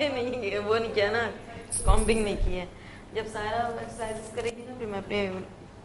ये नहीं, वो नहीं किया ना, कॉम्बिंग नहीं की है। जब सारा एक्सरसाइज करेगी ना फिर मैं अपने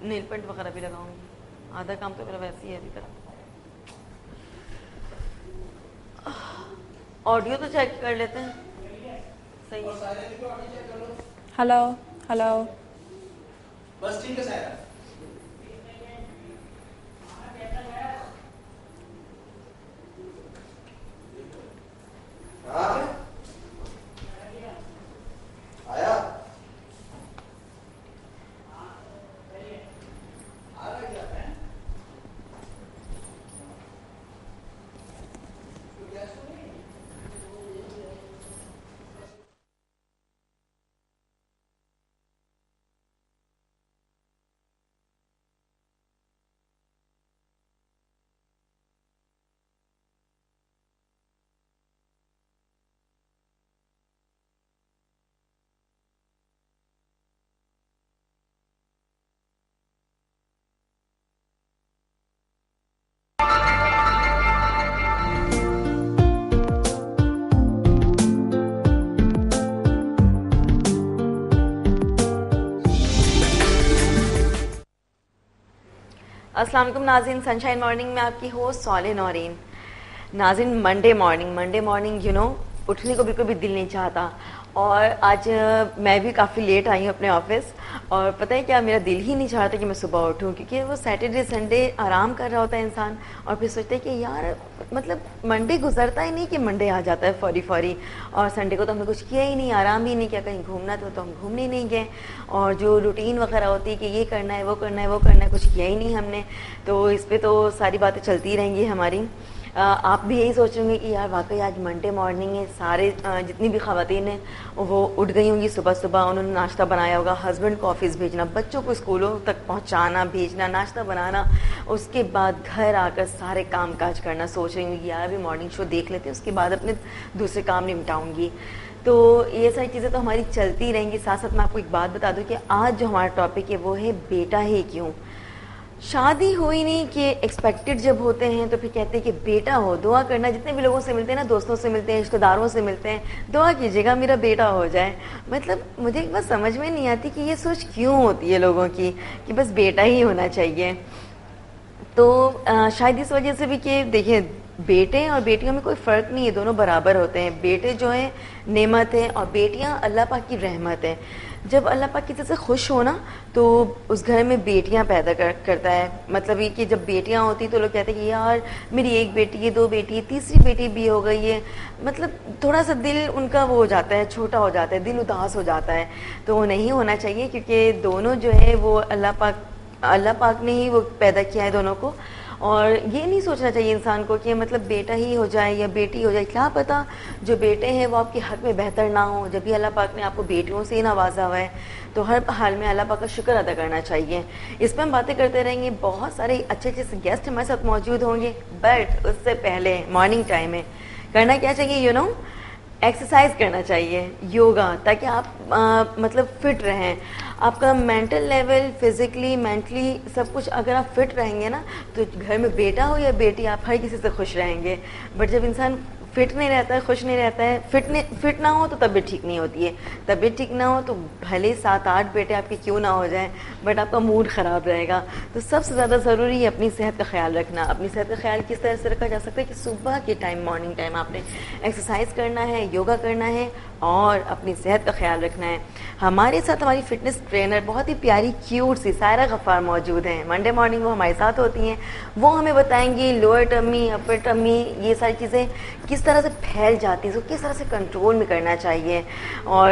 नेल पेंट वगैरह भी लगाऊंगी। आधा काम तो मेरा वैसे ही है अभी तक। ऑडियो तो चेक कर लेते हैं, सही है। हेलो हेलो, बस ठीक है सायरा। आया अस्सलाम वालेकुम नाज़रीन, सनशाइन मॉर्निंग में आपकी होस्ट सॉले नौरीन। नाज़रीन, मंडे मॉर्निंग उठने को बिल्कुल भी दिल नहीं चाहता। और आज मैं भी काफ़ी लेट आई हूँ अपने ऑफिस, और पता है क्या, मेरा दिल ही नहीं चाहता कि मैं सुबह उठूँ, क्योंकि वो सैटरडे संडे आराम कर रहा होता है इंसान, और फिर सोचते हैं कि यार मतलब मंडे गुजरता ही नहीं कि मंडे आ जाता है फौरी, और संडे को तो हमने कुछ किया ही नहीं, आराम ही नहीं किया, कहीं घूमना तो हम घूमने नहीं गए, और जो रूटीन वगैरह होती है कि ये करना है वो करना है वो करना है, कुछ किया ही नहीं हमने। तो इस पर तो सारी बातें चलती रहेंगी हमारी। आप भी यही सोचेंगे कि यार वाकई आज मंडे मॉर्निंग है, सारे जितनी भी ख़वातीन हैं वो उठ गई होंगी सुबह सुबह, उन्होंने नाश्ता बनाया होगा, हस्बैंड को ऑफिस भेजना, बच्चों को स्कूलों तक पहुंचाना भेजना, नाश्ता बनाना, उसके बाद घर आकर सारे काम काज करना। सोच रही हूँ कि यार अभी मॉर्निंग शो देख लेते हैं, उसके बाद अपने दूसरे काम निपटाऊंगी। तो ये सारी चीज़ें तो हमारी चलती रहेंगी। साथ साथ मैं आपको एक बात बता दूं कि आज जो हमारा टॉपिक है वो है बेटा ही क्यों। शादी हुई नहीं कि एक्सपेक्टेड जब होते हैं तो फिर कहते हैं कि बेटा हो, दुआ करना। जितने भी लोगों से मिलते हैं ना, दोस्तों से मिलते हैं, रिश्तेदारों से मिलते हैं, दुआ कीजिएगा मेरा बेटा हो जाए। मतलब मुझे एक बात समझ में नहीं आती कि ये सोच क्यों होती है लोगों की कि बस बेटा ही होना चाहिए। तो शायद इस वजह से भी कि देखिए, बेटे और बेटियों में कोई फ़र्क नहीं है, दोनों बराबर होते हैं। बेटे जो हैं नेमत हैं और बेटियां अल्लाह पाक की रहमत है। जब अल्लाह पाक किसी से खुश हो ना तो उस घर में बेटियां पैदा करता है। मतलब ये कि जब बेटियां होती तो लोग कहते हैं कि यार मेरी एक बेटी है, दो बेटी है, तीसरी बेटी भी हो गई है, मतलब थोड़ा सा दिल उनका वो हो जाता है, छोटा हो जाता है, दिल उदास हो जाता है। तो वो नहीं होना चाहिए, क्योंकि दोनों जो है वो अल्लाह पाक ने ही वो पैदा किया है दोनों को। और ये नहीं सोचना चाहिए इंसान को कि मतलब बेटा ही हो जाए या बेटी हो जाए। क्या पता जो बेटे हैं वो आपके हक में बेहतर ना हो। जब भी अल्लाह पाक ने आपको बेटियों से ही नवाजा हुआ है तो हर हाल में अल्लाह पाक का शुक्र अदा करना चाहिए। इस पर हम बातें करते रहेंगे, बहुत सारे अच्छे अच्छे गेस्ट हमारे साथ मौजूद होंगे। बट उससे पहले मॉर्निंग टाइम में करना क्या चाहिए, एक्सरसाइज करना चाहिए, योगा, ताकि आप मतलब फिट रहें। आपका मेंटल लेवल, फिजिकली, मेंटली सब कुछ अगर आप फिट रहेंगे ना तो घर में बेटा हो या बेटी आप हर किसी से खुश रहेंगे। बट जब इंसान फिट नहीं रहता है, खुश नहीं रहता है, फिट ना हो तो तबीयत ठीक नहीं होती है। तबीयत ठीक ना हो तो भले 7-8 बेटे आपके क्यों ना हो जाएं, बट आपका मूड ख़राब रहेगा। तो सबसे ज़्यादा ज़रूरी है अपनी सेहत का ख्याल रखना। अपनी सेहत का ख्याल किस तरह से रखा जा सकता है कि सुबह के टाइम, मॉर्निंग टाइम आपने एक्सरसाइज करना है, योगा करना है और अपनी सेहत का ख्याल रखना है। हमारे साथ हमारी फिटनेस ट्रेनर बहुत ही प्यारी क्यूट सी सायरा गफ्फार मौजूद हैं। मंडे मॉर्निंग वो हमारे साथ होती हैं, वो हमें बताएंगी लोअर टमी, अपर टमी, ये सारी चीज़ें किस तरह से फैल जाती है, उसको किस तरह से कंट्रोल में करना चाहिए और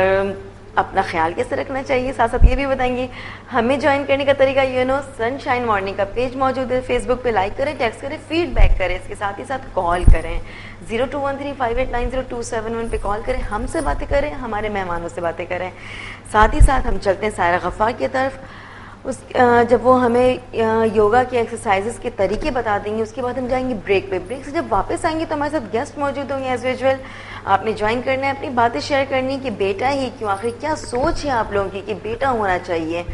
अपना ख्याल कैसे रखना चाहिए। साथ साथ ये भी बताएंगे। हमें ज्वाइन करने का तरीका सनशाइन मॉर्निंग का पेज मौजूद है फेसबुक पे, लाइक करें, टेक्स्ट करें, फीडबैक करें, इसके साथ ही साथ कॉल करें 02135890 पे कॉल करें, हमसे बातें करें, हमारे मेहमानों से बातें करें। साथ ही साथ हम चलते हैं सायरा गफ्फार की तरफ। जब वो हमें योगा के एक्सरसाइजेस के तरीके बता देंगे, उसके बाद हम जाएंगे ब्रेक पे। ब्रेक से जब वापस आएंगे तो हमारे साथ गेस्ट मौजूद होंगे एज यूजुअल। आपने ज्वाइन करना है, अपनी बातें शेयर करनी है कि बेटा ही क्यों, आखिर क्या सोच है आप लोगों की कि बेटा होना चाहिए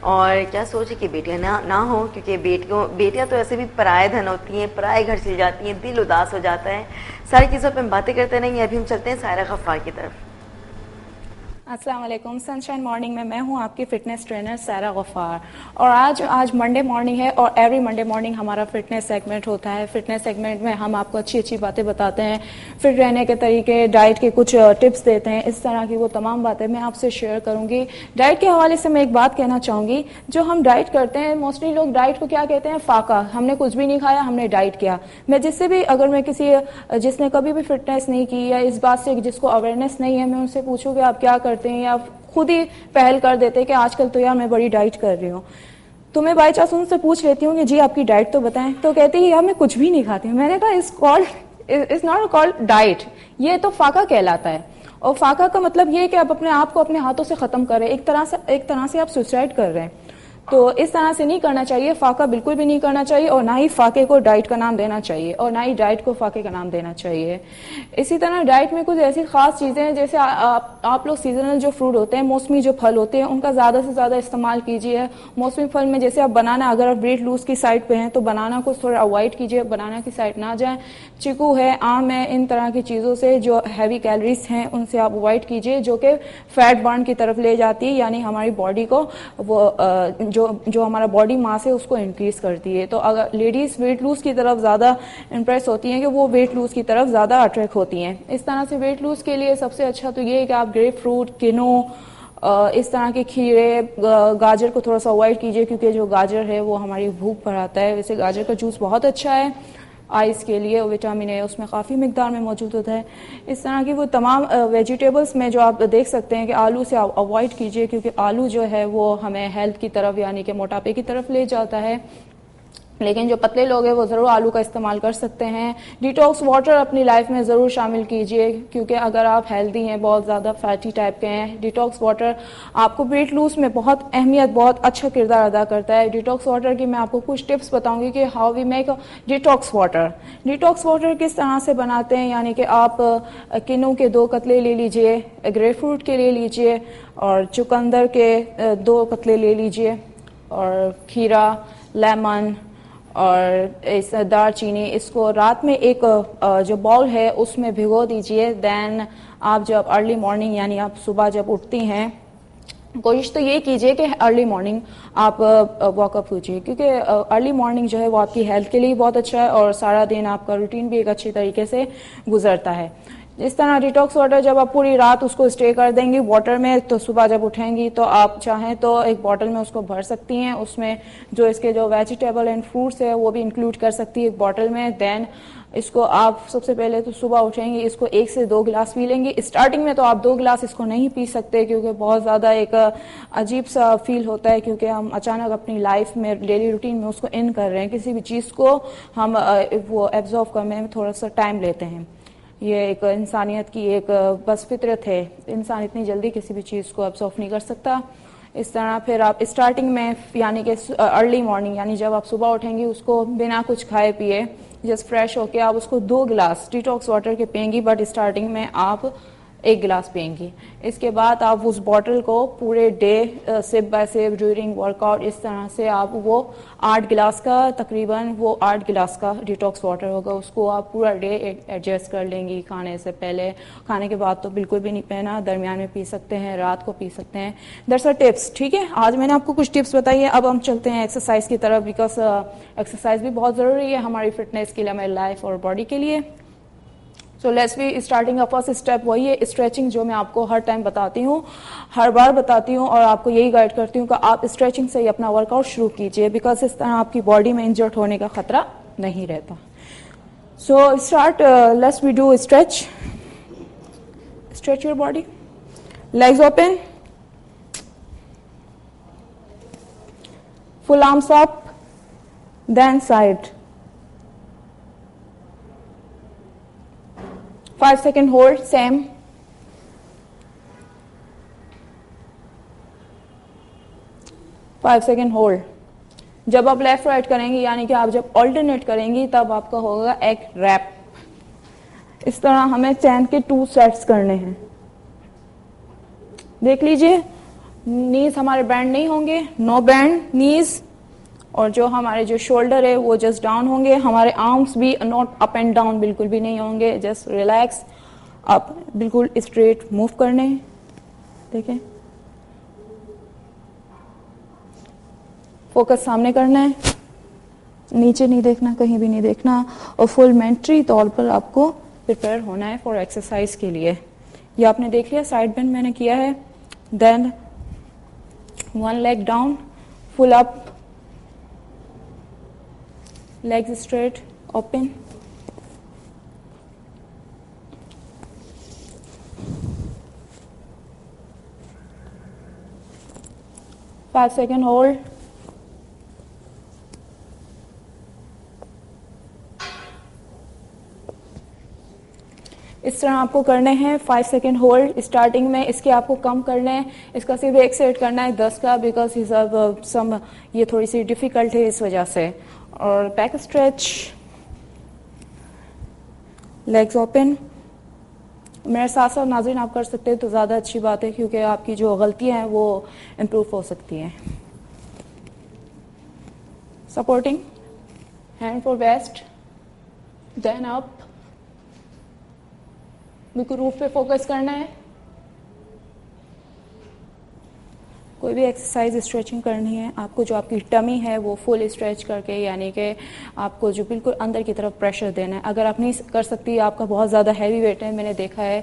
और क्या सोच है कि बेटियां ना हो, क्योंकि बेटियां तो ऐसे भी पराए धन होती हैं, पराए घर चली जाती हैं, दिल उदास हो जाता है। सारी चीज़ों पर हम बातें करते रहेंगे। अभी हम चलते हैं सायरा गफ्फार की तरफ। अस्सलाम वालेकुम। सनशाइन मॉर्निंग में मैं हूं आपकी फिटनेस ट्रेनर सारा गफ़ार और आज मंडे मॉर्निंग है और एवरी मंडे मॉर्निंग हमारा फिटनेस सेगमेंट होता है। फिटनेस सेगमेंट में हम आपको अच्छी अच्छी बातें बताते हैं, फिट रहने के तरीके, डाइट के कुछ टिप्स देते हैं। इस तरह की वो तमाम बातें मैं आपसे शेयर करूंगी। डाइट के हवाले से मैं एक बात कहना चाहूँगी, जो हम डाइट करते हैं मोस्टली लोग डाइट को क्या कहते हैं, फाका। हमने कुछ भी नहीं खाया, हमने डाइट किया। मैं जिससे भी अगर मैं किसी जिसने कभी भी फिटनेस नहीं की या इस बात से जिसको अवेयरनेस नहीं है, मैं उनसे पूछूँ कि आप क्या करते हैं या खुद ही पहल कर देते कि आजकल तो यार मैं बड़ी डाइट कर रही हूँ, तो मैं बाई चांस उनसे पूछ लेती हूँ कि जी आपकी डाइट तो बताएं, तो कहती है यार मैं कुछ भी नहीं खाती हूँ। मैंने कहा इट्स नॉट कॉल्ड डाइट, ये तो फाका कहलाता है। और फाका का मतलब ये है कि आप अपने आप को अपने हाथों से खत्म कर रहे हैं, एक तरह से आप सुसाइड कर रहे हैं। तो इस तरह से नहीं करना चाहिए, फाका बिल्कुल भी नहीं करना चाहिए और ना ही फाके को डाइट का नाम देना चाहिए और ना ही डाइट को फाके का नाम देना चाहिए। इसी तरह डाइट में कुछ ऐसी खास चीजें हैं, जैसे आप लोग सीजनल जो फ्रूट होते हैं, मौसमी जो फल होते हैं, उनका ज्यादा से ज्यादा इस्तेमाल कीजिए। मौसमी फल में जैसे आप बनाना, अगर आप वेट लूज की साइड पे हैं तो बनाना को थोड़ा अवॉइड कीजिए, बनाना की साइड ना जाए। चीकू है, आम है, इन तरह की चीजों से जो हैवी कैलोरीज हैं उनसे आप अवॉइड कीजिए, जो कि फैट बर्न की तरफ ले जाती है, यानी हमारी बॉडी को वो जो हमारा बॉडी मास है उसको इंक्रीज करती है। तो अगर लेडीज वेट लूज की तरफ ज्यादा इंप्रेस होती हैं कि वो वेट लूज की तरफ ज्यादा अट्रैक्ट होती हैं। इस तरह से वेट लूज के लिए सबसे अच्छा तो ये है कि आप ग्रेप फ्रूट, किनो, इस तरह के खीरे, गाजर को थोड़ा सा अवॉइड कीजिए, क्योंकि जो गाजर है वो हमारी भूख बढ़ाता है। वैसे गाजर का जूस बहुत अच्छा है आइस के लिए, विटामिन ए उसमें काफ़ी मिकदार में मौजूद होता है। इस तरह की वो तमाम वेजिटेबल्स में जो आप देख सकते हैं कि आलू से आप अवॉइड कीजिए, क्योंकि आलू जो है वो हमें हेल्थ की तरफ यानी कि मोटापे की तरफ ले जाता है। लेकिन जो पतले लोग हैं वो ज़रूर आलू का इस्तेमाल कर सकते हैं। डिटॉक्स वाटर अपनी लाइफ में ज़रूर शामिल कीजिए, क्योंकि अगर आप हेल्दी हैं, बहुत ज़्यादा फैटी टाइप के हैं, डिटॉक्स वाटर आपको वेट लूज में बहुत अहमियत, बहुत अच्छा किरदार अदा करता है। डिटॉक्स वाटर की मैं आपको कुछ टिप्स बताऊंगी कि how we make detox water. Detox water किस तरह से बनाते हैं, यानी कि आप किन्नू के 2 कतले ले लीजिए, ग्रेप फ्रूट के ले लीजिए और चुकंदर के 2 कतले ले लीजिए और खीरा, लेमन और इस दालचीनी, इसको रात में एक जो बाउल है उसमें भिगो दीजिए। देन आप जब अर्ली मॉर्निंग यानी आप सुबह जब उठती हैं, कोशिश तो ये कीजिए कि अर्ली मॉर्निंग आप वॉकअप कीजिए, क्योंकि अर्ली मॉर्निंग जो है वो आपकी हेल्थ के लिए बहुत अच्छा है और सारा दिन आपका रूटीन भी एक अच्छी तरीके से गुजरता है। इस तरह डिटॉक्स वाटर जब आप पूरी रात उसको स्टे कर देंगी वाटर में, तो सुबह जब उठेंगी तो आप चाहें तो एक बॉटल में उसको भर सकती हैं। उसमें जो इसके जो वेजिटेबल एंड फ्रूट्स है वो भी इंक्लूड कर सकती है एक बॉटल में। देन इसको आप सबसे पहले तो सुबह उठेंगी, इसको 1 से 2 गिलास पी लेंगी। स्टार्टिंग में तो आप 2 गिलास इसको नहीं पी सकते, क्योंकि बहुत ज़्यादा एक अजीब सा फील होता है, क्योंकि हम अचानक अपनी लाइफ में डेली रूटीन में उसको इन कर रहे हैं। किसी भी चीज़ को हम वो एब्जॉर्व करने में थोड़ा सा टाइम लेते हैं। ये एक इंसानियत की एक बस फितरत है, इंसान इतनी जल्दी किसी भी चीज़ को एब्जॉर्व नहीं कर सकता। इस तरह फिर आप स्टार्टिंग में यानी कि अर्ली मॉर्निंग यानी जब आप सुबह उठेंगी उसको बिना कुछ खाए पिए जस्ट फ्रेश होके आप उसको 2 गिलास डिटॉक्स वाटर के पिएंगी, बट स्टार्टिंग में आप 1 गिलास पिएंगी। इसके बाद आप उस बॉटल को पूरे day sip by sip during workout इस तरह से आप वो 8 गिलास का तकरीबन वो 8 गिलास का डिटॉक्स वाटर होगा, उसको आप पूरा डे एडजस्ट कर लेंगी। खाने से पहले, खाने के बाद तो बिल्कुल भी नहीं पीना, दरमियान में पी सकते हैं, रात को पी सकते हैं। दैट्स आर टिप्स, ठीक है। आज मैंने आपको कुछ टिप्स बताई है, अब हम चलते हैं एक्सरसाइज की तरफ, बिकॉज एक्सरसाइज भी बहुत ज़रूरी है हमारी फिटनेस के लिए, हमारी लाइफ और बॉडी के लिए। So let's be starting. First step वही है स्ट्रेचिंग, जो मैं आपको हर टाइम बताती हूँ, हर बार बताती हूँ और आपको यही गाइड करती हूँ कि आप स्ट्रेचिंग से ही अपना वर्कआउट शुरू कीजिए, बिकॉज इस तरह आपकी बॉडी में इंजर्ड होने का खतरा नहीं रहता। So start, let's we do stretch your body, legs open, full arms up, then side, 5 second hold, same, 5 second hold। जब आप लेफ्ट राइट करेंगी यानी कि आप जब ऑल्टरनेट करेंगी तब आपका होगा एक रैप। इस तरह हमें चैन के 2 सेट्स करने हैं। देख लीजिए, नीज हमारे बैंड नहीं होंगे, नो बैंड नीज, और जो हमारे जो शोल्डर है वो जस्ट डाउन होंगे। हमारे आर्म्स भी नॉट अप एंड डाउन बिल्कुल भी नहीं होंगे, जस्ट रिलैक्स, आप बिल्कुल स्ट्रेट मूव करने। देखें, फोकस सामने करना है, नीचे नहीं देखना, कहीं भी नहीं देखना, और फुल मेंटली तौर पर आपको प्रिपेयर होना है फॉर एक्सरसाइज के लिए। ये आपने देख लिया, साइड बेंड मैंने किया है, then one leg down, full up, legs straight, open. Five second hold. इस तरह आपको करने हैं 5 सेकेंड होल्ड स्टार्टिंग में। इसके आपको कम करने हैं, इसका सिर्फ एक सेट करना है 10 का, बिकॉज सम ये थोड़ी सी डिफिकल्ट है इस वजह से। और बैक स्ट्रेच, लेग्स ओपन। मेरे साथ साथ नाज़रीन आप कर सकते हैं तो ज़्यादा अच्छी बात है, क्योंकि आपकी जो गलतियां हैं वो इम्प्रूव हो सकती हैं। Supporting hand for waist, then up, बिल्कुल रूफ पे फोकस करना है। कोई भी एक्सरसाइज स्ट्रेचिंग करनी है आपको, जो आपकी टमी है वो फुल स्ट्रेच करके, यानी कि आपको जो बिल्कुल अंदर की तरफ प्रेशर देना है। अगर आप नहीं कर सकती, आपका बहुत ज़्यादा हैवी वेट है, मैंने देखा है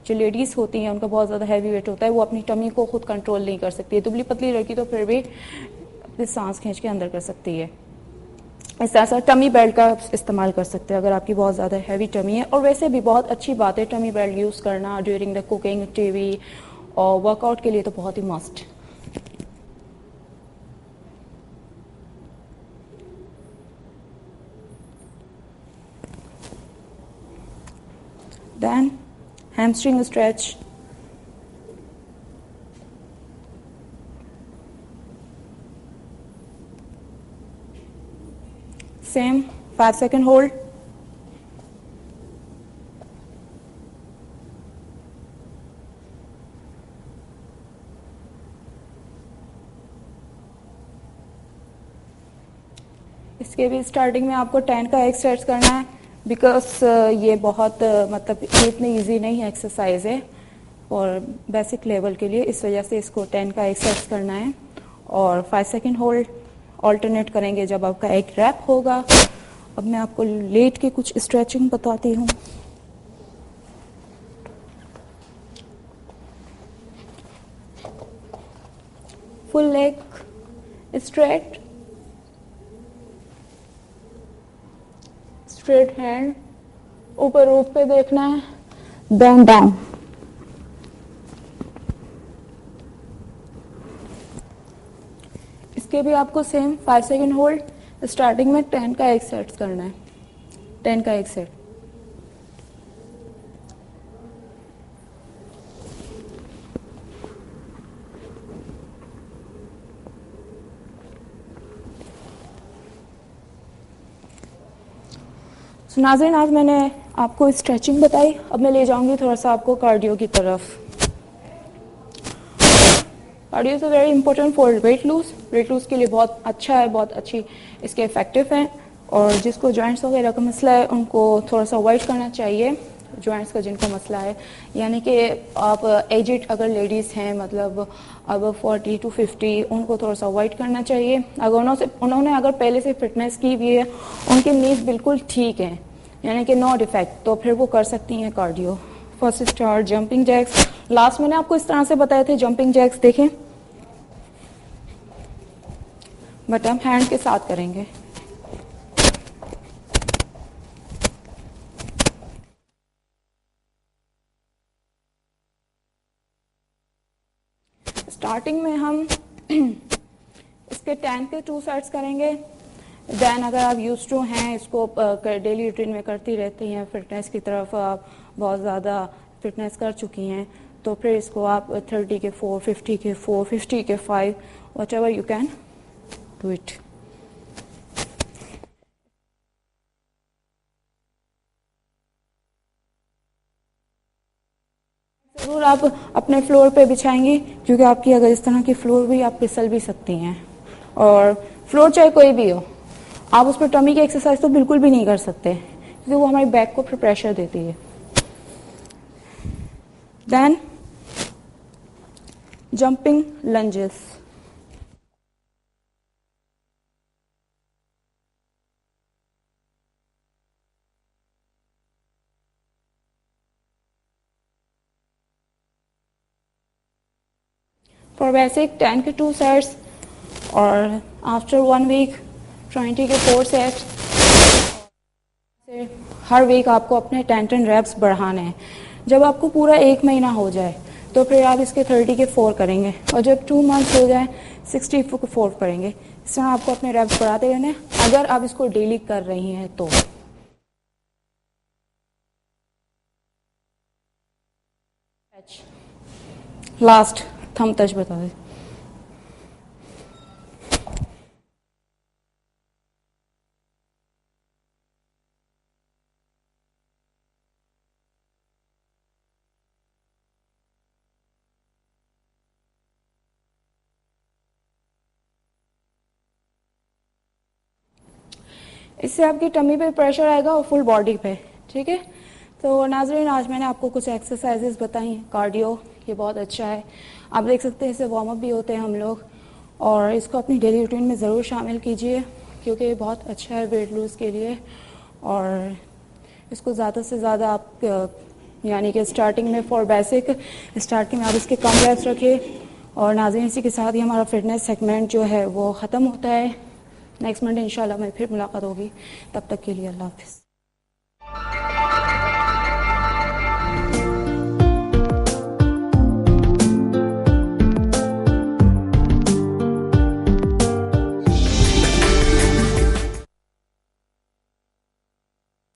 जो लेडीज़ होती हैं उनका बहुत ज़्यादा हैवी वेट होता है, वो अपनी टमी को खुद कंट्रोल नहीं कर सकती है। दुबली पतली लड़की तो फिर भी अपनी सांस खींच के अंदर कर सकती है। इस तरह से टमी बेल्ट का इस्तेमाल कर सकते हैं अगर आपकी बहुत ज़्यादा हैवी टमी है। और वैसे भी बहुत अच्छी बात है टमी बेल्ट यूज़ करना ड्यूरिंग द कुकिंग, टीवी और वर्कआउट के लिए तो बहुत he must. Then hamstring stretch. Same 5 second hold. इसके भी स्टार्टिंग में आपको 10 का एक्सरसाइज करना है, बिकॉज ये बहुत मतलब इतनी इजी नहीं है एक्सरसाइज है और बेसिक लेवल के लिए, इस वजह से इसको 10 का एक्सरसाइज करना है। और 5 सेकेंड होल्ड ऑल्टरनेट करेंगे जब आपका एक रैप होगा। अब मैं आपको लेट के कुछ स्ट्रेचिंग बताती हूँ। Full leg straight, straight hand, ऊपर रूफ पे देखना है, बेंड डाउन। इसके भी आपको सेम 5 सेकेंड होल्ड, स्टार्टिंग में 10 का एक सेट करना है, 10 का एक सेट। तो नाज़रीन आज मैंने आपको स्ट्रेचिंग बताई, अब मैं ले जाऊंगी थोड़ा सा आपको कार्डियो की तरफ। Cardio is very important for weight lose. Weight lose के लिए बहुत अच्छा है, बहुत अच्छी इसके इफेक्टिव हैं। और जिसको जॉइंट्स वगैरह का मसला है उनको थोड़ा सा अवॉइड करना चाहिए, जॉइंट्स का जिनको मसला है, यानी कि आप एजेड अगर लेडीज़ हैं, मतलब अब 40 to 50, उनको थोड़ा सा अवॉइड करना चाहिए। अगर उन्होंने अगर पहले से फिटनेस की हुई है, उनकी नीज बिल्कुल ठीक है, यानी कि नो डिफेक्ट, तो फिर वो कर सकती हैं cardio. First start jumping jacks, last मैंने आपको इस तरह से बताए थे जंपिंग जैक्स, देखें, बट हम हैंड के साथ करेंगे। स्टार्टिंग में हम इसके 10 के 2 सेट्स करेंगे। देन अगर आप यूज टू हैं, इसको डेली रूटीन में करती रहती हैं, फिटनेस की तरफ आप बहुत ज़्यादा फिटनेस कर चुकी हैं, तो फिर इसको आप 30 के 4, 50 के 4, 50 के 5, what ever you can do it. ज़रूर आप अपने फ्लोर पे बिछाएंगी, क्योंकि आपकी अगर इस तरह की फ्लोर भी, आप फिसल भी सकती हैं। और फ्लोर चाहे कोई भी हो, आप उस पर टमी की एक्सरसाइज तो बिल्कुल भी नहीं कर सकते, क्योंकि वो हमारी बैक को फिर प्रेशर देती है। Then jumping lunges. For basic 10 के 2 sets और after 1 week 20 के 4 sets. हर वीक आपको अपने 10 reps बढ़ाने हैं. जब आपको पूरा 1 महीना हो जाए तो फिर आप इसके 30 के 4 करेंगे और जब 2 months हो जाए 60 के 4 करेंगे. इस तरह आपको अपने reps बढ़ाते रहने हैं अगर आप इसको डेली कर रही हैं तो. लास्ट थंब टच बता दें. इससे आपकी टमी पे प्रेशर आएगा और फुल बॉडी पे. ठीक है. तो नाज़रीन, आज मैंने आपको कुछ एक्सरसाइजेस बताई हैं. कार्डियो ये बहुत अच्छा है, आप देख सकते हैं. इससे वार्म अप भी होते हैं हम लोग और इसको अपनी डेली रूटीन में ज़रूर शामिल कीजिए क्योंकि ये बहुत अच्छा है वेट लूज़ के लिए. और इसको ज़्यादा से ज़्यादा आप यानी कि स्टार्टिंग में फॉर बेसिक स्टार्टिंग में आप इसके कम रेप्स रखिए. और नाज़रीन, इसी के साथ ही हमारा फिटनेस सेगमेंट जो है वो ख़त्म होता है. नेक्स्ट मंडे इंशाल्लाह में फिर मुलाकात होगी. तब तक के लिए अल्लाह हाफ़िज़.